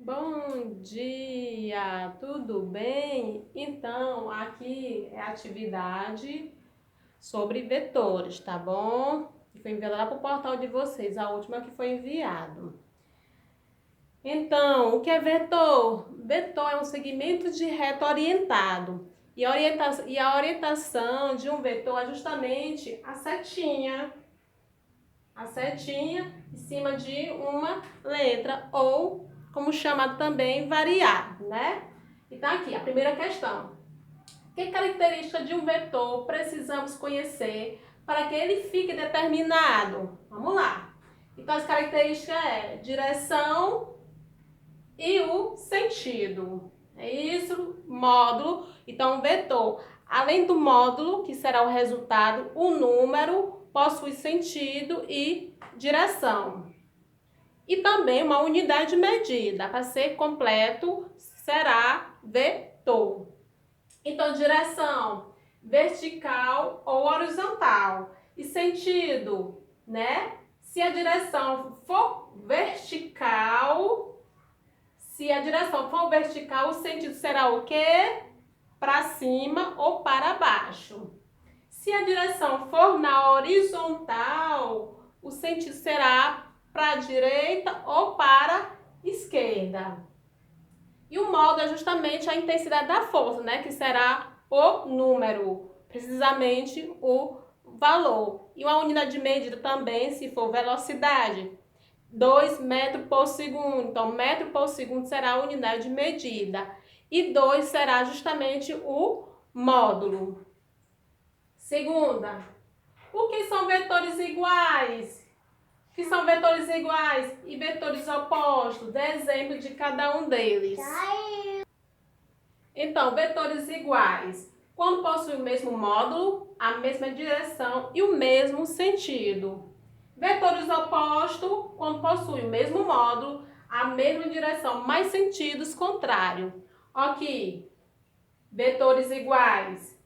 Bom dia, tudo bem? Então, aqui é a atividade sobre vetores, tá bom? Que foi enviada lá para o portal de vocês, a última que foi enviado. Então, o que é vetor? Vetor é um segmento de reto orientado. E a orientação de um vetor é justamente a setinha. A setinha em cima de uma letra ou, como chamado também, variável, né? Então aqui, a primeira questão. Que característica de um vetor precisamos conhecer para que ele fique determinado? Vamos lá. Então as características é direção e o sentido. É isso, módulo. Então vetor, além do módulo, que será o resultado, o número possui sentido e direção. E também uma unidade de medida, para ser completo, será vetor. Então, direção vertical ou horizontal. E sentido, né? Se a direção for vertical, o sentido será o quê? Para cima ou para baixo. Se a direção for na horizontal, o sentido será para a direita ou para a esquerda. E o módulo é justamente a intensidade da força, né? Que será o número, precisamente o valor. E uma unidade de medida também, se for velocidade, 2 metros por segundo. Então, metro por segundo será a unidade de medida. E 2 será justamente o módulo. Segunda, o que são vetores iguais? O que são vetores iguais e vetores opostos? Dê exemplo de cada um deles. Então, vetores iguais. Quando possuem o mesmo módulo, a mesma direção e o mesmo sentido. Vetores opostos, quando possuem o mesmo módulo, a mesma direção, mas sentidos contrários. Aqui, vetores iguais.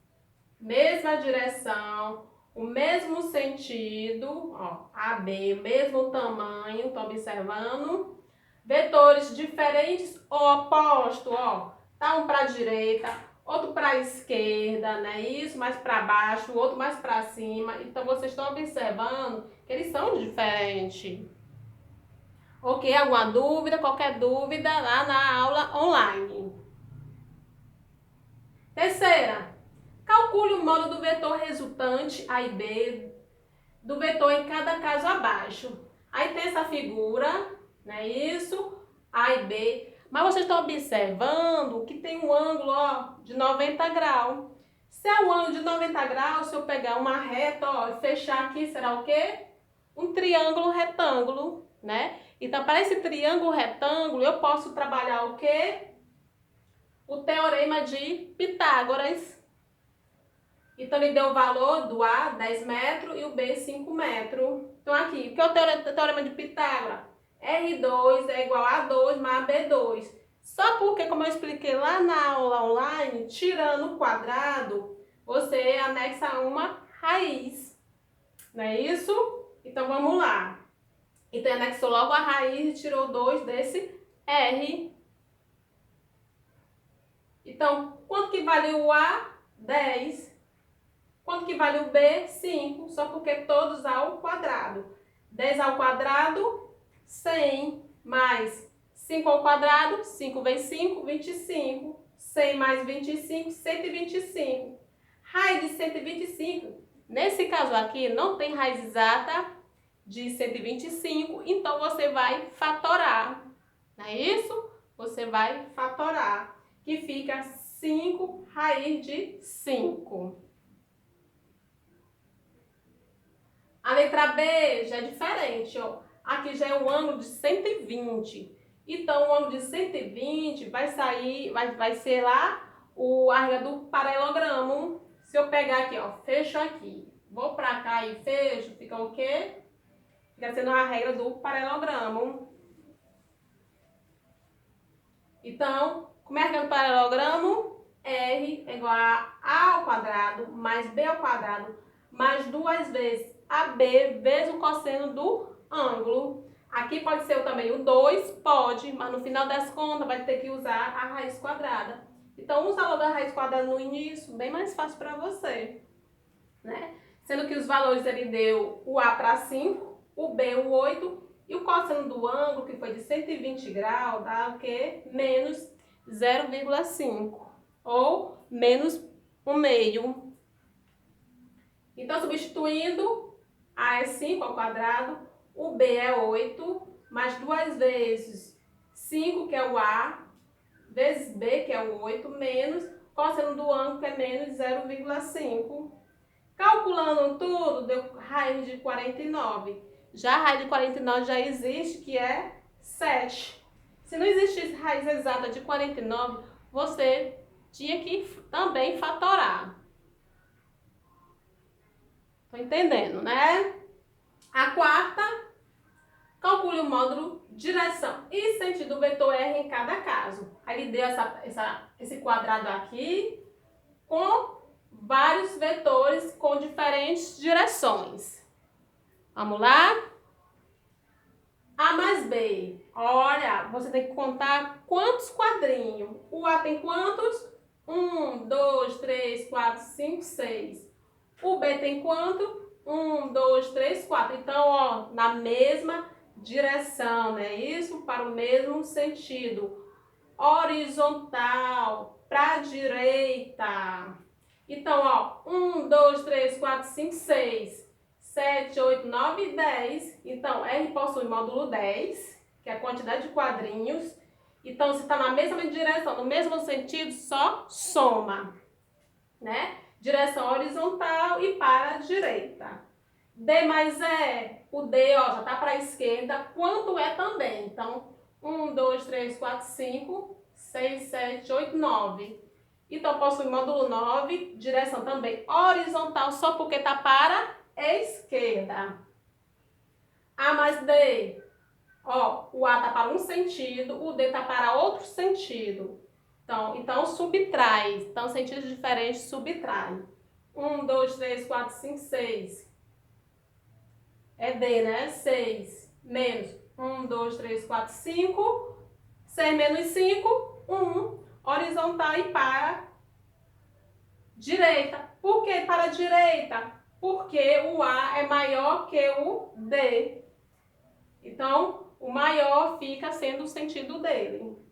Mesma direção, o mesmo sentido, ó, AB, o mesmo tamanho, estão observando? Vetores diferentes ou opostos, ó, tá um para a direita, outro para a esquerda, né? Isso, mais para baixo, o outro mais para cima. Então, vocês estão observando que eles são diferentes. Ok? Alguma dúvida? Qualquer dúvida lá na aula online. Terceira. Calcule o módulo do vetor resultante A e B do vetor em cada caso abaixo. Aí tem essa figura, né? Isso, A e B. Mas vocês estão observando que tem um ângulo, ó, de 90 graus. Se é um ângulo de 90 graus, se eu pegar uma reta, ó, e fechar aqui, será o quê? Um triângulo retângulo, né? Então, para esse triângulo retângulo, eu posso trabalhar o quê? O teorema de Pitágoras. Então, ele deu o valor do A, 10 metros, e o B, 5 metros. Então, aqui, o que é o teorema de Pitágoras? R2 é igual a 2 mais B2. Só porque, como eu expliquei lá na aula online, tirando o quadrado, você anexa uma raiz. Não é isso? Então, vamos lá. Então, anexou logo a raiz e tirou 2 desse R. Então, quanto que vale o A? 10. Quanto que vale o B? 5, só porque todos ao quadrado. 10 ao quadrado, 100, mais 5 ao quadrado, 5 vezes 5, 25. 100 mais 25, 125. Raiz de 125, nesse caso aqui, não tem raiz exata de 125, então você vai fatorar. Não é isso? Você vai fatorar, que fica 5 raiz de 5. A letra B já é diferente, ó. Aqui já é o ângulo de 120. Então, o ângulo de 120 vai sair, vai ser lá a regra do paralelogramo. Se eu pegar aqui, ó, fecho aqui, vou pra cá e fecho, fica o quê? Fica sendo a regra do paralelogramo. Então, como é a regra do paralelogramo? R é igual a ao quadrado mais B ao quadrado mais 2 vezes AB vezes o cosseno do ângulo. Aqui pode ser também o 2, pode, mas no final das contas vai ter que usar a raiz quadrada. Então, usa logo a raiz quadrada no início, bem mais fácil para você, né? Sendo que os valores ele deu o A para 5, o B o 8 e o cosseno do ângulo, que foi de 120 graus, dá o quê? Menos 0,5 ou menos 1/2. Então, substituindo, A é 5 ao quadrado, o B é 8, mais 2 vezes 5, que é o A, vezes B, que é o 8, menos cosseno do ângulo, que é menos 0,5. Calculando tudo, deu raiz de 49. Já a raiz de 49 já existe, que é 7. Se não existisse raiz exata de 49, você tinha que também fatorar. Tô entendendo, né? A quarta, calcule o módulo direção e sentido do vetor R em cada caso. Aí ele deu esse quadrado aqui com vários vetores com diferentes direções. Vamos lá? A mais B. Olha, você tem que contar quantos quadrinhos. O A tem quantos? 1, 2, 3, 4, 5, 6. O B tem quanto? 1, 2, 3, 4. Então, ó, na mesma direção, né? Isso para o mesmo sentido. Horizontal, para a direita. Então, ó, 1, 2, 3, 4, 5, 6, 7, 8, 9 e 10. Então, R possui módulo 10, que é a quantidade de quadrinhos. Então, se está na mesma direção, no mesmo sentido, só soma, né? Direção horizontal e para a direita. D mais E, o D, ó, já está para a esquerda, quanto é também. Então, 1, 2, 3, 4, 5, 6, 7, 8, 9. Então, possui módulo 9, direção também horizontal, só porque está para a esquerda. A mais D, ó, o A está para um sentido, o D está para outro sentido. Então subtrai. Então, sentidos diferentes subtrai. 1, 2, 3, 4, 5, 6. É D, né? 6 menos 1, 2, 3, 4, 5. 6 menos 5, 1. Horizontal e para direita. Por que para a direita? Porque o A é maior que o D. Então, o maior fica sendo o sentido dele.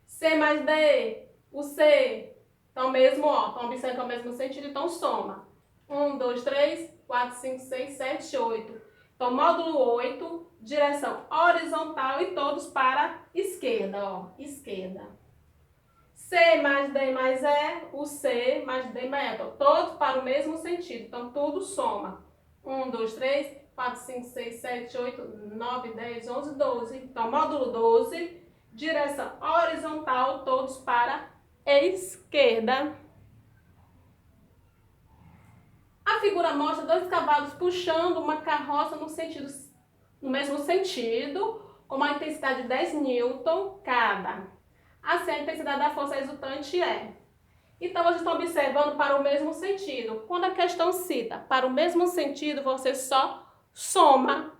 C mais D, o C. Então, mesmo, ó, estão observando que é o mesmo sentido, então soma. 1, 2, 3, 4, 5, 6, 7, 8. Então, módulo 8, direção horizontal e todos para a esquerda, ó, esquerda. C mais D mais E, o C mais D mais E. Então, todos para o mesmo sentido. Então, tudo soma. 1, 2, 3, 4, 5, 6, 7, 8, 9, 10, 11, 12. Então, módulo 12, direção horizontal, todos para a esquerda. A figura mostra 2 cavalos puxando uma carroça no mesmo sentido, com uma intensidade de 10 Newton cada. Assim, a intensidade da força resultante é. Então, vocês estão observando para o mesmo sentido. Quando a questão cita para o mesmo sentido, você só soma.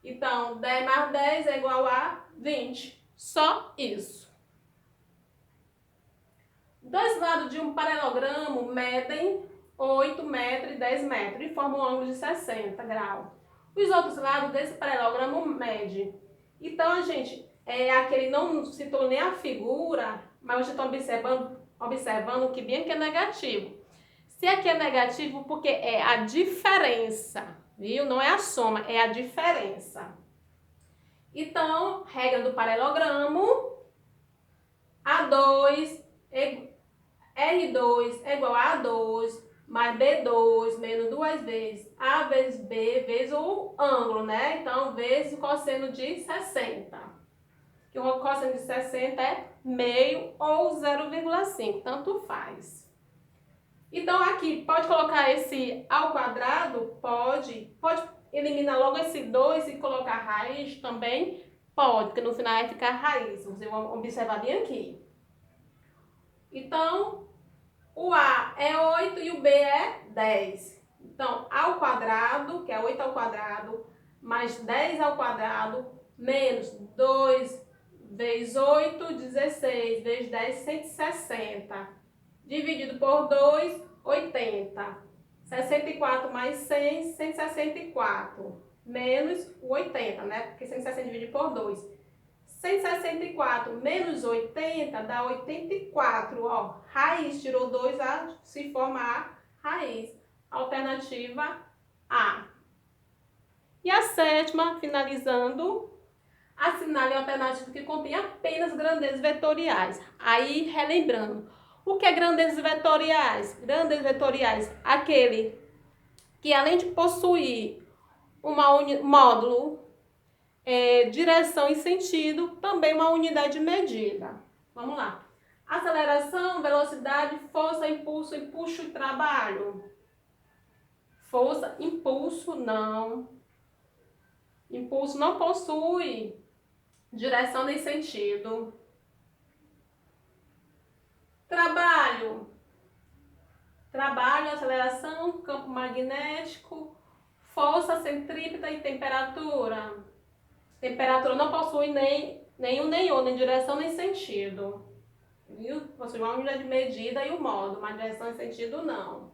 Então, 10 mais 10 é igual a 20. Só isso. Dois lados de um paralelogramo medem 8 metros e 10 metros e formam um ângulo de 60 graus. Os outros lados desse paralelogramo medem. Então, gente, aquele não citou nem a figura, mas vocês estão observando que bem que é negativo. Se aqui é negativo, porque é a diferença, viu? Não é a soma, é a diferença. Então, regra do paralelogramo, A2, R2 é igual a A2 mais B2 menos 2 vezes A vezes B vezes o ângulo, né? Então, vezes o cosseno de 60. Que o cosseno de 60 é meio ou 0,5, tanto faz. Então, aqui, pode colocar esse ao quadrado? Pode eliminar logo esse 2 e colocar raiz também? Pode, porque no final vai ficar raiz. Vocês vão observar bem aqui. Então, o A é 8 e o B é 10. Então, ao quadrado, que é 8 ao quadrado, mais 10 ao quadrado, menos 2 vezes 8, 16, vezes 10, 160. Dividido por 2, 80. 64 mais 100, 164. Menos o 80, né? Porque 160 dividido por 2. 164 menos 80 dá 84, ó. Raiz, tirou 2, se forma a raiz. Alternativa A. E a sétima, finalizando, assinale a alternativa que contém apenas grandezas vetoriais. Aí, relembrando, o que é grandezas vetoriais? Grandezas vetoriais, aquele que além de possuir um módulo, direção e sentido, também uma unidade de medida. Vamos lá. Aceleração, velocidade, força, impulso, empuxo e trabalho. Força, impulso, não. Impulso não possui direção nem sentido. Trabalho. Trabalho, aceleração, campo magnético, força centrípeta e temperatura. Temperatura não possui nenhum nem outro, nem direção nem sentido. Viu? Possui uma unidade de medida e o modo, mas direção e sentido não.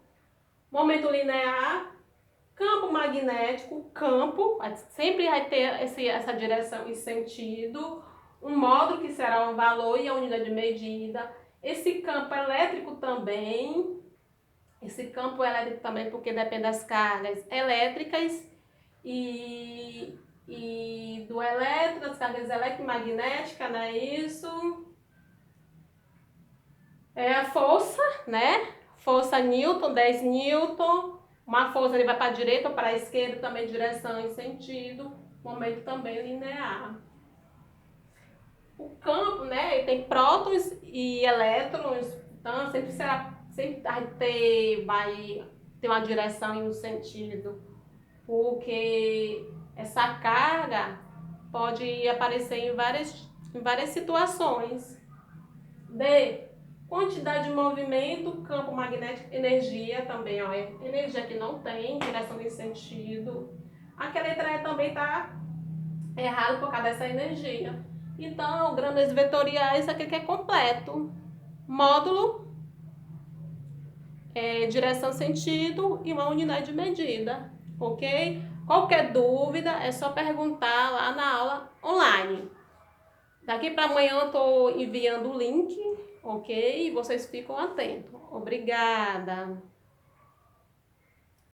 Momento linear, campo magnético, campo, sempre vai ter essa direção e sentido, um módulo que será o valor e a unidade de medida. Esse campo elétrico também, porque depende das cargas elétricas e do elétron, das cargas eletromagnéticas, não é isso? É a força, né? Força Newton, 10 Newton. Uma força ele vai para a direita ou para a esquerda, também direção e sentido. Momento também linear. O campo, né? Ele tem prótons e elétrons, então sempre vai ter uma direção e um sentido, porque essa carga pode aparecer em várias situações. D. Quantidade de movimento, campo magnético, energia também, ó. Energia que não tem direção e sentido. Aqui a letra E também está errada por causa dessa energia. Então, grandezas vetoriais, aqui que é completo. Módulo, direção, sentido e uma unidade de medida, ok? Qualquer dúvida é só perguntar lá na aula online. Daqui para amanhã eu estou enviando o link, ok? E vocês ficam atentos. Obrigada!